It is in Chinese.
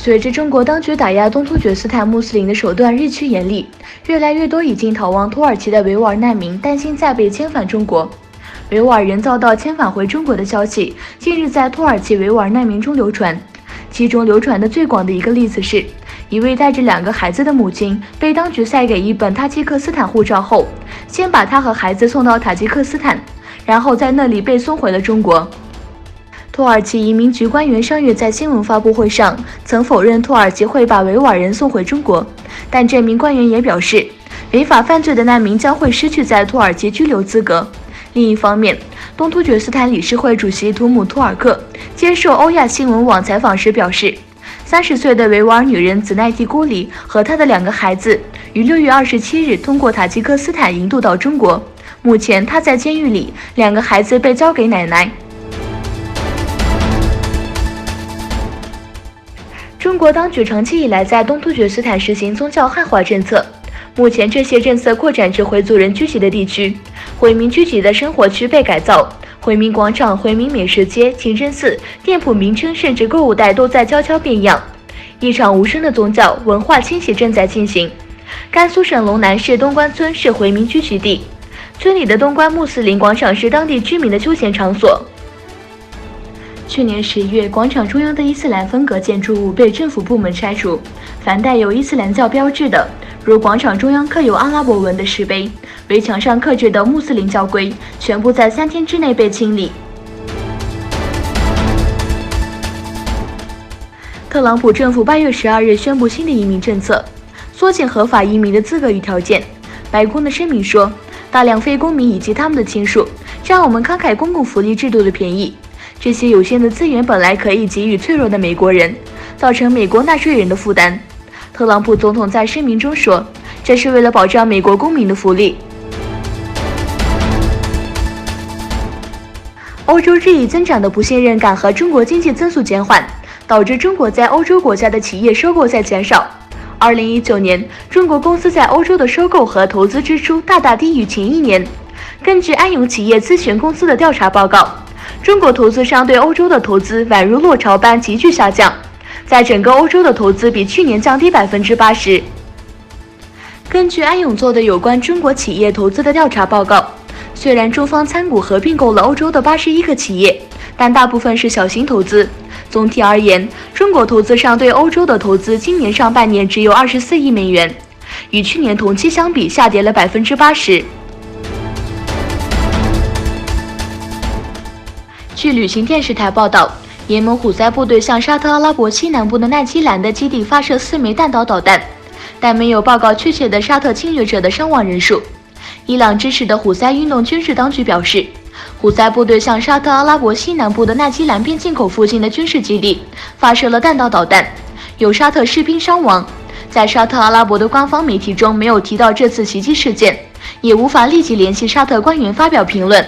随着中国当局打压东突厥斯坦穆斯林的手段日趋严厉，越来越多已经逃亡土耳其的维吾尔难民担心再被遣返中国。维吾尔人遭到遣返回中国的消息，近日在土耳其维吾尔难民中流传。其中流传的最广的一个例子是，一位带着2个孩子的母亲被当局塞给一本塔吉克斯坦护照后，先把她和孩子送到塔吉克斯坦，然后在那里被送回了中国。土耳其移民局官员上月在新闻发布会上曾否认土耳其会把维吾尔人送回中国，但这名官员也表示，违法犯罪的难民将会失去在土耳其居留资格。另一方面，东突厥斯坦理事会主席图姆图尔克接受欧亚新闻网采访时表示，30岁的维吾尔女人子奈蒂孤里和她的2个孩子于6月27日通过塔吉克斯坦引渡到中国，目前她在监狱里，2个孩子被交给奶奶。中国当局长期以来在东突厥斯坦实行宗教汉化政策，目前这些政策扩展至回族人聚集的地区，回民聚集的生活区被改造，回民广场、回民美食街、清真寺、店铺名称甚至购物袋都在悄悄变样。一场无声的宗教文化清洗正在进行。甘肃省陇南市东关村是回民聚集地，村里的东关穆斯林广场是当地居民的休闲场所。去年11月，广场中央的伊斯兰风格建筑物被政府部门拆除，凡带有伊斯兰教标志的，如广场中央刻有阿拉伯文的石碑、围墙上刻制的穆斯林教规，全部在3天之内被清理。特朗普政府8月12日宣布新的移民政策，缩减合法移民的资格与条件。白宫的声明说，大量非公民以及他们的亲属占我们慷慨公共福利制度的便宜。这些有限的资源本来可以给予脆弱的美国人，造成美国纳税人的负担。特朗普总统在声明中说，这是为了保障美国公民的福利。欧洲日益增长的不信任感和中国经济增速减缓，导致中国在欧洲国家的企业收购在减少。2019年，中国公司在欧洲的收购和投资支出大大低于前一年。根据安永企业咨询公司的调查报告，中国投资商对欧洲的投资宛如落潮般急剧下降，在整个欧洲的投资比去年降低80%。根据安永做的有关中国企业投资的调查报告，虽然中方参股合并购了欧洲的81个企业，但大部分是小型投资。总体而言，中国投资商对欧洲的投资今年上半年只有24亿美元，与去年同期相比下跌了80%。据旅行电视台报道，也门胡塞部队向沙特阿拉伯西南部的奈基兰的基地发射4枚弹道导弹，但没有报告确切的沙特侵略者的伤亡人数。伊朗支持的胡塞运动军事当局表示，胡塞部队向沙特阿拉伯西南部的奈基兰边境口附近的军事基地发射了弹道导弹，有沙特士兵伤亡。在沙特阿拉伯的官方媒体中没有提到这次袭击事件，也无法立即联系沙特官员发表评论。